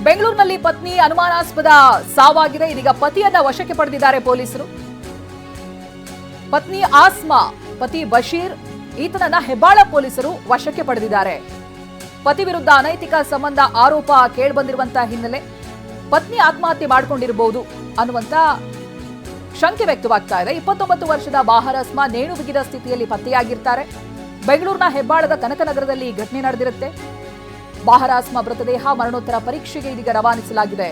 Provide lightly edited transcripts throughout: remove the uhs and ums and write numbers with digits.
ಬೆಂಗಳೂರಿನಲ್ಲಿ ಪತ್ನಿ ಅನುಮಾನಾಸ್ಪದ ಸಾವಾಗಿದೆ. ಇದೀಗ ಪತಿಯನ್ನ ವಶಕ್ಕೆ ಪಡೆದಿದ್ದಾರೆ ಪೊಲೀಸರು. ಪತ್ನಿ ಆಸ್ಮಾ, ಪತಿ ಬಶೀರ್ ಈತನನ್ನ ಹೆಬ್ಬಾಳ ಪೊಲೀಸರು ವಶಕ್ಕೆ ಪಡೆದಿದ್ದಾರೆ. ಪತಿ ವಿರುದ್ಧ ಅನೈತಿಕ ಸಂಬಂಧ ಆರೋಪ ಕೇಳಿಬಂದಿರುವಂತಹ ಹಿನ್ನೆಲೆ ಪತ್ನಿ ಆತ್ಮಹತ್ಯೆ ಮಾಡಿಕೊಂಡಿರಬಹುದು ಅನ್ನುವಂತ ಶಂಕೆ ವ್ಯಕ್ತವಾಗ್ತಾ ಇದೆ. 29 ವರ್ಷದ ಬಾಹರ್ ಅಸ್ಮಾ ನೇಣು ಬಿಗಿದ ಸ್ಥಿತಿಯಲ್ಲಿ ಪತ್ತೆಯಾಗಿರ್ತಾರೆ. ಬೆಂಗಳೂರಿನ ಹೆಬ್ಬಾಳದ ಕನಕನಗರದಲ್ಲಿ ಈ ಘಟನೆ ನಡೆದಿರುತ್ತೆ. ಬಾಹರ್ ಅಸ್ಮಾ ಮೃತದೇಹ ಮರಣೋತ್ತರ ಪರೀಕ್ಷೆಗೆ ಇದೀಗ ರವಾನಿಸಲಾಗಿದೆ.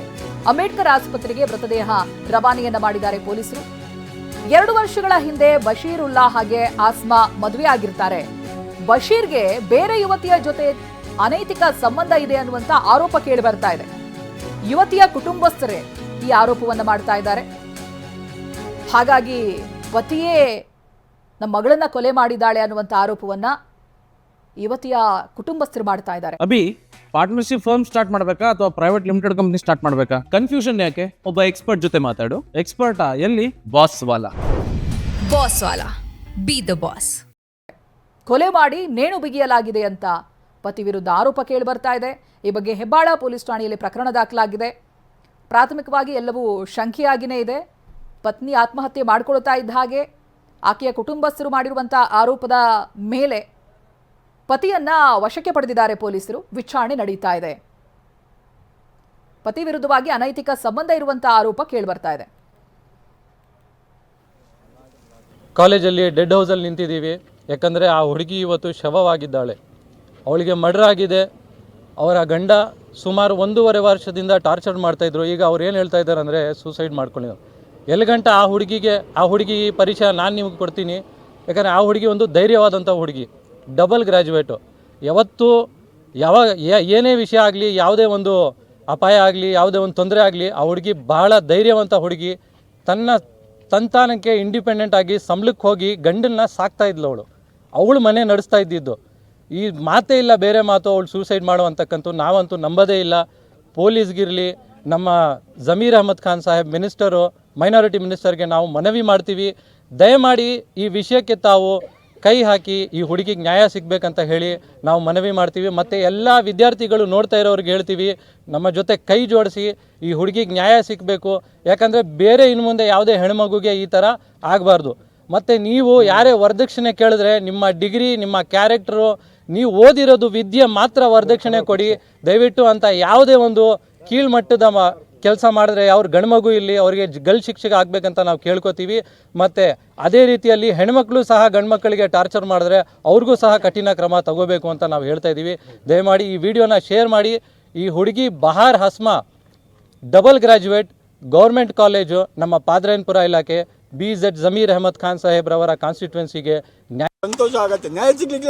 ಅಂಬೇಡ್ಕರ್ ಆಸ್ಪತ್ರೆಗೆ ಮೃತದೇಹ ರವಾನೆಯನ್ನ ಮಾಡಿದ್ದಾರೆ ಪೊಲೀಸರು. 2 ವರ್ಷಗಳ ಹಿಂದೆ ಬಶೀರ್ ಉಲ್ಲಾ ಹಾಗೆ ಆಸ್ಮಾ ಮದುವೆ ಆಗಿರ್ತಾರೆ. ಬಶೀರ್ಗೆ ಬೇರೆ ಯುವತಿಯ ಜೊತೆ ಅನೈತಿಕ ಸಂಬಂಧ ಇದೆ ಅನ್ನುವಂತ ಆರೋಪ ಕೇಳಿ ಬರ್ತಾ ಇದೆ. ಯುವತಿಯ ಕುಟುಂಬಸ್ಥರೇ ಈ ಆರೋಪವನ್ನ ಮಾಡ್ತಾ ಇದ್ದಾರೆ. ಹಾಗಾಗಿ ಪತಿಯೇ ನಮ್ಮ ಮಗಳನ್ನ ಕೊಲೆ ಮಾಡಿದ್ದಾಳೆ ಅನ್ನುವಂತ ಆರೋಪವನ್ನ ಯುವತಿಯ ಕುಟುಂಬಸ್ಥರು ಮಾಡ್ತಾ ಇದ್ದಾರೆ. ಅಭಿ, ಪಾರ್ಟ್ನರ್ಶಿಪ್ ಫರ್ಮ್ ಸ್ಟಾರ್ಟ್ ಮಾಡಬೇಕಾ ಅಥವಾ ಪ್ರೈವೇಟ್ ಲಿಮಿಟೆಡ್ ಕಂಪನಿ ಸ್ಟಾರ್ಟ್ ಮಾಡಬೇಕಾ? ಕನ್ಫ್ಯೂಷನ್ ಯಾಕೆ? ಒಬ್ಬ ಎಕ್ಸ್ಪರ್ಟ್ ಜೊತೆ ಮಾತಾಡು. ಎಕ್ಸ್ಪರ್ಟಾ? ಎಲ್ಲಿ? Boss Vala. B the boss. ಕೊಲೆ ಮಾಡಿ ನೇಣು ಬಿಗಿಯಲಾಗಿದೆ ಅಂತ ಪತಿ ವಿರುದ್ಧ ಆರೋಪ ಕೇಳಿ ಬರ್ತಾ ಇದೆ. ಈ ಬಗ್ಗೆ ಹೆಬ್ಬಾಳ ಪೊಲೀಸ್ ಠಾಣೆಯಲ್ಲಿ ಪ್ರಕರಣ ದಾಖಲಾಗಿದೆ. ಪ್ರಾಥಮಿಕವಾಗಿ ಎಲ್ಲವೂ ಶಂಕೆಯಾಗಿಯೇ ಇದೆ. ಪತ್ನಿ ಆತ್ಮಹತ್ಯೆ ಮಾಡಿಕೊಳ್ತಾ ಇದ್ದ ಹಾಗೆ ಆಕೆಯ ಕುಟುಂಬಸ್ಥರು ಮಾಡಿರುವಂತಹ ಆರೋಪದ ಮೇಲೆ ಪತಿಯನ್ನ ವಶಕ್ಕೆ ಪಡೆದಿದ್ದಾರೆ ಪೊಲೀಸರು. ವಿಚಾರಣೆ ನಡೀತಾ ಇದೆ. ಪತಿ ವಿರುದ್ಧವಾಗಿ ಅನೈತಿಕ ಸಂಬಂಧ ಇರುವಂತಹ ಆರೋಪ ಕೇಳಿ ಬರ್ತಾ ಇದೆ. ಕಾಲೇಜಲ್ಲಿ ಡೆಡ್ ಹೌಸಲ್ಲಿ ನಿಂತಿದ್ದೀವಿ. ಯಾಕಂದರೆ ಆ ಹುಡುಗಿ ಇವತ್ತು ಶವವಾಗಿದ್ದಾಳೆ. ಅವಳಿಗೆ ಮರ್ಡರ್ ಆಗಿದೆ. ಅವರ ಗಂಡ ಸುಮಾರು 1.5 ವರ್ಷದಿಂದ ಟಾರ್ಚರ್ ಮಾಡ್ತಾಯಿದ್ರು. ಈಗ ಅವ್ರು ಏನು ಹೇಳ್ತಾ ಇದ್ದಾರೆ ಅಂದರೆ ಸೂಸೈಡ್ ಮಾಡ್ಕೊಂಡಿದ್ದಾರೆ. ಎಲ್ಲಿ ಗಂಟ ಆ ಹುಡುಗಿ ಪರಿಚಯ ನಾನು ನಿಮಗೆ ಕೊಡ್ತೀನಿ. ಯಾಕಂದರೆ ಆ ಹುಡುಗಿ ಒಂದು ಧೈರ್ಯವಾದಂಥ ಹುಡುಗಿ, ಡಬಲ್ ಗ್ರ್ಯಾಜುಯೇಟು. ಯಾವತ್ತೂ ಏನೇ ವಿಷಯ ಆಗಲಿ, ಯಾವುದೇ ಒಂದು ಅಪಾಯ ಆಗಲಿ, ಯಾವುದೇ ಒಂದು ತೊಂದರೆ ಆಗಲಿ, ಆ ಹುಡುಗಿ ಬಹಳ ಧೈರ್ಯವಂತ ಹುಡುಗಿ. ತನ್ನ ಸಂತಾನಕ್ಕೆ ಇಂಡಿಪೆಂಡೆಂಟ್ ಆಗಿ ಸಂಬಳಕ್ಕೆ ಹೋಗಿ ಗಂಡನ್ನ ಸಾಕ್ತಾ ಇದ್ಲು. ಅವಳು ಮನೆ ನಡೆಸ್ತಾ ಇದ್ದಿದ್ದು. ಈ ಮಾತೇ ಇಲ್ಲ, ಬೇರೆ ಮಾತು ಅವಳು ಸೂಸೈಡ್ ಮಾಡುವಂತಕ್ಕಂಥ ನಾವಂತೂ ನಂಬೋದೇ ಇಲ್ಲ. ಪೊಲೀಸ್ಗಿರಲಿ, ನಮ್ಮ ಜಮೀರ್ ಅಹಮದ್ ಖಾನ್ ಸಾಹೇಬ್ ಮಿನಿಸ್ಟರು, ಮೈನಾರಿಟಿ ಮಿನಿಸ್ಟರ್ಗೆ ನಾವು ಮನವಿ ಮಾಡ್ತೀವಿ, ದಯಮಾಡಿ ಈ ವಿಷಯಕ್ಕೆ ತಾವು ಕೈ ಹಾಕಿ ಈ ಹುಡುಗಿಗೆ ನ್ಯಾಯ ಸಿಗಬೇಕಂತ ಹೇಳಿ ನಾವು ಮನವಿ ಮಾಡ್ತೀವಿ. ಮತ್ತು ಎಲ್ಲ ವಿದ್ಯಾರ್ಥಿಗಳು ನೋಡ್ತಾ ಇರೋರಿಗೆ ಹೇಳ್ತೀವಿ, ನಮ್ಮ ಜೊತೆ ಕೈ ಜೋಡಿಸಿ ಈ ಹುಡುಗಿಗೆ ನ್ಯಾಯ ಸಿಗಬೇಕು. ಯಾಕಂದರೆ ಬೇರೆ ಇನ್ನು ಮುಂದೆ ಯಾವುದೇ ಹೆಣ್ಮಗುಗೆ ಈ ಥರ ಆಗಬಾರ್ದು. ಮತ್ತು ನೀವು ಯಾರೇ ವರದಕ್ಷಿಣೆ ಕೇಳಿದ್ರೆ ನಿಮ್ಮ ಡಿಗ್ರಿ, ನಿಮ್ಮ ಕ್ಯಾರೆಕ್ಟರು, ನೀವು ಓದಿರೋದು ವಿದ್ಯೆ ಮಾತ್ರ ವರದಕ್ಷಿಣೆ ಕೊಡಿ ದಯವಿಟ್ಟು ಅಂತ ಯಾವುದೇ ಒಂದು ಕೀಳ್ಮಟ್ಟದ ಕೆಲಸ ಮಾಡಿದ್ರೆ ಅವ್ರ ಗಂಡ್ಮಗು ಇಲ್ಲಿ ಅವರಿಗೆ ಗಲ್ ಶಿಕ್ಷೆಗೆ ಆಗಬೇಕಂತ ನಾವು ಕೇಳ್ಕೊತೀವಿ. ಮತ್ತು ಅದೇ ರೀತಿಯಲ್ಲಿ ಹೆಣ್ಮಕ್ಳು ಸಹ ಗಂಡ್ಮಕ್ಕಳಿಗೆ ಟಾರ್ಚರ್ ಮಾಡಿದ್ರೆ ಅವ್ರಿಗೂ ಸಹ ಕಠಿಣ ಕ್ರಮ ತಗೋಬೇಕು ಅಂತ ನಾವು ಹೇಳ್ತಾ ಇದ್ದೀವಿ. ದಯಮಾಡಿ ಈ ವಿಡಿಯೋನ ಶೇರ್ ಮಾಡಿ. ಈ ಹುಡುಗಿ Bahar asthma, double graduate, government college, ನಮ್ಮ ಪಾದ್ರಾಯನ್ಪುರ ಇಲಾಖೆ, BZ ಜಮೀರ್ ಅಹಮದ್ ಖಾನ್ ಸಾಹೇಬ್ರವರ ಕಾನ್ಸ್ಟಿಟ್ಯೂನ್ಸಿಗೆ ಸಂತೋಷ ಆಗುತ್ತೆ. ನ್ಯಾಯ ಸಿಗ್ಲಿಕ್ಕೆ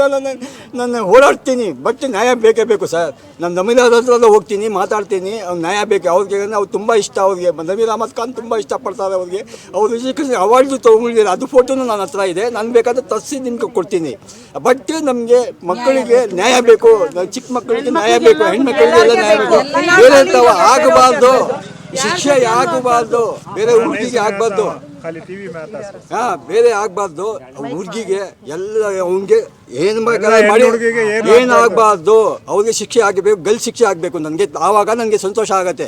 ನಾನು ಓಡಾಡ್ತೀನಿ, ಬಟ್ ನ್ಯಾಯ ಬೇಕೇ ಬೇಕು ಸರ್. ನಾನು ನಮೀರ್ ಹತ್ರ ಹೋಗ್ತೀನಿ, ಮಾತಾಡ್ತೀನಿ, ಅವ್ರು ನ್ಯಾಯ ಬೇಕು. ಅವ್ರಿಗೆ ಅವ್ರು ತುಂಬ ಇಷ್ಟ, ಅವ್ರಿಗೆ ನಮೀರ್ ಅಹಮದ್ ಖಾನ್ ತುಂಬ ಇಷ್ಟಪಡ್ತಾರೆ. ಅವ್ರಿಗೆ ಅವ್ರ ವಿಷಯಕ್ಕೆ ಅವಾರ್ಡು ತೊಗೊಂಡಿದ್ದಾರೆ. ಅದು ಫೋಟೋನು ನನ್ನ ಹತ್ರ ಇದೆ. ನಾನು ಬೇಕಾದ್ರೆ ತರಿಸಿ ನಿಮ್ಗೆ ಕೊಡ್ತೀನಿ. ಬಟ್ ನಮಗೆ ಮಕ್ಕಳಿಗೆ ನ್ಯಾಯ ಬೇಕು. ಚಿಕ್ಕ ಮಕ್ಕಳಿಗೆ ನ್ಯಾಯ ಬೇಕು, ಹೆಣ್ಮಕ್ಳಿಗೆ ಎಲ್ಲ ನ್ಯಾಯ ಬೇಕು. ಬೇರೆ ತಾವು ಆಗಬಾರ್ದು, ಶಿಕ್ಷೆ ಆಗಬಾರ್ದು, ಬೇರೆ ಹುಡುಗಿಗೆ ಆಗಬಾರ್ದು. ಬೇರೆ ಆಗಬಾರ್ದು. ಹುಡುಗಿಗೆ ಎಲ್ಲ ಅವ್ನಿಗೆ ಏನು ಮಾಡಿ ಏನಾಗಬಾರ್ದು, ಅವ್ರಿಗೆ ಶಿಕ್ಷೆ ಆಗಬೇಕು, ಗಲ್ ಶಿಕ್ಷೆ ಆಗಬೇಕು. ನನಗೆ ಆವಾಗ ನನಗೆ ಸಂತೋಷ ಆಗುತ್ತೆ.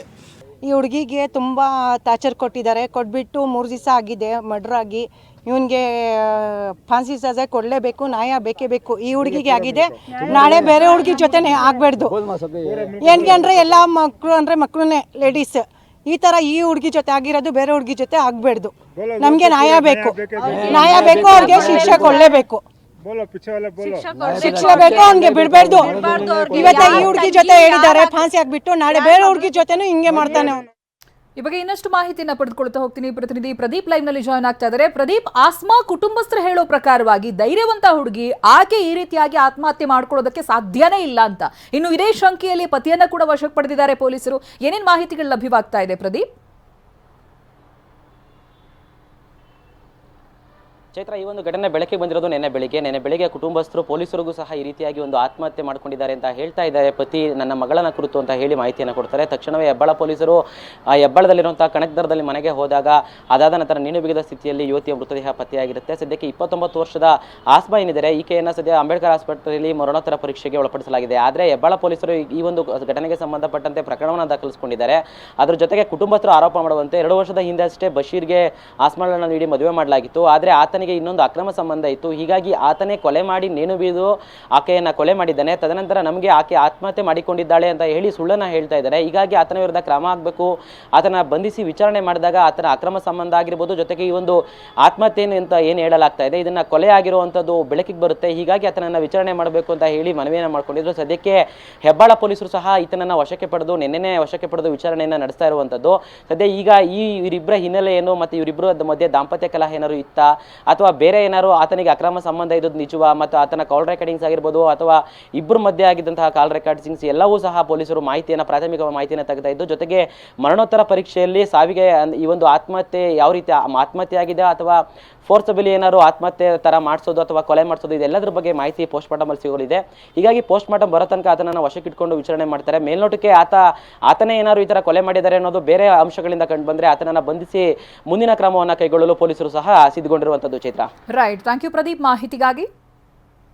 ಈ ಹುಡುಗಿಗೆ ತುಂಬ ಟಾರ್ಚರ್ ಕೊಟ್ಟಿದ್ದಾರೆ. ಕೊಟ್ಬಿಟ್ಟು 3 ದಿವಸ ಆಗಿದೆ ಮರ್ಡರ್ ಆಗಿ. ಇವನಿಗೆ ಫಾನ್ಸಿ ಸಜೆ ಕೊಡಲೇಬೇಕು, ನ್ಯಾಯ ಬೇಕೇ ಬೇಕು. ಈ ಹುಡುಗಿಗೆ ಆಗಿದೆ, ನಾಳೆ ಬೇರೆ ಹುಡುಗಿ ಜೊತೆನೇ ಆಗಬಾರ್ದು. ಏನಕ್ಕೆ ಅಂದರೆ ಎಲ್ಲ ಮಕ್ಕಳು ಅಂದರೆ ಮಕ್ಕಳನ್ನೇ, ಲೇಡೀಸ್. ಈ ಥರ ಈ ಹುಡುಗಿ ಜೊತೆ ಆಗಿರೋದು ಬೇರೆ ಹುಡುಗಿ ಜೊತೆ ಆಗಬಾರ್ದು. ನಮಗೆ ನ್ಯಾಯ ಬೇಕು, ನ್ಯಾಯ ಬೇಕು. ಅವ್ರಿಗೆ ಶಿಕ್ಷೆ ಕೊಡಲೇಬೇಕು, ಶಿಕ್ಷೆ ಬೇಕು. ಅವ್ನಿಗೆ ಬಿಡಬಾರ್ದು. ಇವತ್ತ ಈ ಹುಡುಗಿ ಜೊತೆ ಹೇಳಿದ್ದಾರೆ ಫಾನ್ಸಿ ಆಗಿಬಿಟ್ಟು, ನಾಳೆ ಬೇರೆ ಹುಡುಗಿ ಜೊತೆನೂ ಹಿಂಗೆ ಮಾಡ್ತಾನೆ ಅವನು. ಈ ಬಗ್ಗೆ ಇನ್ನಷ್ಟು ಮಾಹಿತಿಯನ್ನು ಪಡೆದುಕೊಳ್ತಾ ಹೋಗ್ತೀನಿ. ಪ್ರತಿನಿಧಿ ಪ್ರದೀಪ್ ಲೈವ್ ನಲ್ಲಿ ಜಾಯ್ನ್ ಆಗ್ತಾ ಇದ್ದಾರೆ. ಪ್ರದೀಪ್, ಆಸ್ಮಾ ಕುಟುಂಬಸ್ಥರು ಹೇಳೋ ಪ್ರಕಾರವಾಗಿ ಧೈರ್ಯವಂತ ಹುಡುಗಿ, ಆಕೆ ಈ ರೀತಿಯಾಗಿ ಆತ್ಮಹತ್ಯೆ ಮಾಡ್ಕೊಳ್ಳೋದಕ್ಕೆ ಸಾಧ್ಯನೇ ಇಲ್ಲ ಅಂತ. ಇನ್ನು ಇದೇ ಶಂಕೆಯಲ್ಲಿ ಪತಿಯನ್ನ ಕೂಡ ವಶಕ್ಕೆ ಪಡೆದಿದ್ದಾರೆ ಪೊಲೀಸರು. ಏನೇನು ಮಾಹಿತಿಗಳು ಲಭ್ಯವಾಗ್ತಾ ಇದೆ ಪ್ರದೀಪ್? ಚೈತ್ರ, ಈ ಒಂದು ಘಟನೆ ಬೆಳಕಿಗೆ ಬಂದಿರೋದು ನೆನ್ನೆ ಬೆಳಿಗ್ಗೆ ಕುಟುಂಬಸ್ಥರು ಪೊಲೀಸರಿಗೂ ಸಹ ಈ ರೀತಿಯಾಗಿ ಒಂದು ಆತ್ಮಹತ್ಯೆ ಮಾಡ್ಕೊಂಡಿದ್ದಾರೆ ಅಂತ ಹೇಳ್ತಾ ಇದ್ದಾರೆ. ಪತಿ ನನ್ನ ಮಗಳನ್ನ ಕುರಿತು ಅಂತ ಹೇಳಿ ಮಾಹಿತಿಯನ್ನು ಕೊಡ್ತಾರೆ. ತಕ್ಷಣವೇ ಹೆಬ್ಬಾಳ ಪೊಲೀಸರು ಆ ಹೆಬ್ಬಾಳದಲ್ಲಿರುವಂತಹ ಕನಕದರದಲ್ಲಿ ಮನೆಗೆ ಹೋದಾಗ ಅದಾದ ನಂತರ ನೇಣು ಬಿಗಿದ ಸ್ಥಿತಿಯಲ್ಲಿ ಯುವತಿಯ ಮೃತದೇಹ ಪತ್ತೆಯಾಗಿರುತ್ತೆ. ಸದ್ಯಕ್ಕೆ 29 ವರ್ಷದ ಆಸ್ಮಾ ಏನಿದ್ದಾರೆ, ಈಕೆಯನ್ನು ಸದ್ಯ ಅಂಬೇಡ್ಕರ್ ಆಸ್ಪತ್ರೆಯಲ್ಲಿ ಮರಣೋತ್ತರ ಪರೀಕ್ಷೆಗೆ ಒಳಪಡಿಸಲಾಗಿದೆ. ಆದರೆ ಹೆಬ್ಬಾಳ ಪೊಲೀಸರು ಈ ಒಂದು ಘಟನೆಗೆ ಸಂಬಂಧಪಟ್ಟಂತೆ ಪ್ರಕರಣವನ್ನು ದಾಖಲಿಸಿಕೊಂಡಿದ್ದಾರೆ. ಅದರ ಜೊತೆಗೆ ಕುಟುಂಬಸ್ಥರು ಆರೋಪ ಮಾಡುವಂತೆ 2 ವರ್ಷದ ಹಿಂದೆ ಅಷ್ಟೇ ಬಶೀರ್ಗೆ ಆಸ್ಮಾಳನ್ನು ನೀಡಿ ಮದುವೆ ಮಾಡಲಾಗಿತ್ತು. ಆದರೆ ಆತನಿಗೆ ಇನ್ನೊಂದು ಅಕ್ರಮ ಸಂಬಂಧ ಇತ್ತು. ಹೀಗಾಗಿ ಆತನೇ ಕೊಲೆ ಮಾಡಿ ನೇಣು ಬಿಗಿದು ಆಕೆಯನ್ನು ಕೊಲೆ ಮಾಡಿದ್ದಾನೆ. ತದನಂತರ ನಮಗೆ ಆಕೆ ಆತ್ಮಹತ್ಯೆ ಮಾಡಿಕೊಂಡಿದ್ದಾಳೆ ಅಂತ ಹೇಳಿ ಸುಳ್ಳನ್ನು ಹೇಳ್ತಾ ಇದ್ದಾರೆ. ಹೀಗಾಗಿ ಆತನ ವಿರುದ್ಧ ಕ್ರಮ ಆಗಬೇಕು, ಆತನ ಬಂಧಿಸಿ ವಿಚಾರಣೆ ಮಾಡಿದಾಗ ಆತನ ಅಕ್ರಮ ಸಂಬಂಧ ಆಗಿರ್ಬೋದು, ಜೊತೆಗೆ ಈ ಒಂದು ಆತ್ಮಹತ್ಯೆ ಅಂತ ಏನು ಹೇಳಲಾಗ್ತಾ ಇದೆ ಇದನ್ನ ಕೊಲೆ ಆಗಿರುವಂಥದ್ದು ಬೆಳಕಿಗೆ ಬರುತ್ತೆ. ಹೀಗಾಗಿ ಆತನನ್ನು ವಿಚಾರಣೆ ಮಾಡಬೇಕು ಅಂತ ಹೇಳಿ ಮನವಿಯನ್ನು ಮಾಡ್ಕೊಂಡಿದ್ರು. ಸದ್ಯಕ್ಕೆ ಹೆಬ್ಬಾಳ ಪೊಲೀಸರು ಸಹ ಈತನನ್ನು ವಶಕ್ಕೆ ಪಡೆದು ನಿನ್ನೆನೇ ವಶಕ್ಕೆ ಪಡೆದು ವಿಚಾರಣೆಯನ್ನು ನಡೆಸ್ತಾ ಇರುವಂಥದ್ದು. ಸದ್ಯ ಈಗ ಇವರಿಬ್ಬರ ಹಿನ್ನೆಲೆ ಏನು ಮತ್ತು ಇವರಿಬ್ಬರ ಮಧ್ಯೆ ದಾಂಪತ್ಯ ಕಲಹ ಏನಾದ್ರು ಇತ್ತಾ ಅಥವಾ ಬೇರೆ ಏನಾದ್ರು ಆತನಿಗೆ ಅಕ್ರಮ ಸಂಬಂಧ ಇದ್ದು ನಿಜವಾ ಮತ್ತು ಆತನ ಕಾಲ್ ರೆಕಾರ್ಡಿಂಗ್ಸ್ ಆಗಿರ್ಬೋದು ಅಥವಾ ಇಬ್ಬರ ಮಧ್ಯೆ ಆಗಿದ್ದಂತಹ ಕಾಲ್ ರೆಕಾರ್ಡಿಂಗ್ಸ್ ಎಲ್ಲವೂ ಸಹ ಪೊಲೀಸರು ಪ್ರಾಥಮಿಕ ಮಾಹಿತಿಯನ್ನು ತೆಗೆತಾ ಇದ್ದು, ಜೊತೆಗೆ ಮರಣೋತ್ತರ ಪರೀಕ್ಷೆಯಲ್ಲಿ ಸಾವಿಗೆ ಈ ಒಂದು ಆತ್ಮಹತ್ಯೆ ಯಾವ ರೀತಿ ಆತ್ಮಹತ್ಯೆ ಆಗಿದೆ ಅಥವಾ ಫೋರ್ಸಬಲಿ ಏನಾದ್ರು ಆತ್ಮಹತ್ಯೆ ತರ ಮಾಡಿಸೋದು ಅಥವಾ ಕೊಲೆ ಮಾಡಿಸೋದು ಇದೆಲ್ಲದರ ಬಗ್ಗೆ ಮಾಹಿತಿ ಪೋಸ್ಟ್ ಮಾರ್ಟಮ್ ಅಲ್ಲಿ ಸಿಗೋದಿದೆ. ಹೀಗಾಗಿ ಪೋಸ್ಟ್ ಮಾರ್ಟಮ್ ಬರೋ ತನಕ ಆತನನ್ನು ವಶಕ್ಕೆ ಇಟ್ಕೊಂಡು ವಿಚಾರಣೆ ಮಾಡ್ತಾರೆ. ಮೇಲ್ನೋಟಕ್ಕೆ ಆತನೇ ಏನಾದ್ರು ಈ ತರ ಕೊಲೆ ಮಾಡಿದ್ದಾರೆ ಅನ್ನೋದು ಬೇರೆ ಅಂಶಗಳಿಂದ ಕಂಡು ಬಂದ್ರೆ ಆತನನ್ನು ಬಂಧಿಸಿ ಮುಂದಿನ ಕ್ರಮವನ್ನು ಕೈಗೊಳ್ಳಲು ಪೊಲೀಸರು ಸಹ ಸಿದ್ಧಗೊಂಡಿರುವಂತದ್ದು. Chaitra, right, thank you Pradeep ಮಾಹಿತಿಗಾಗಿ.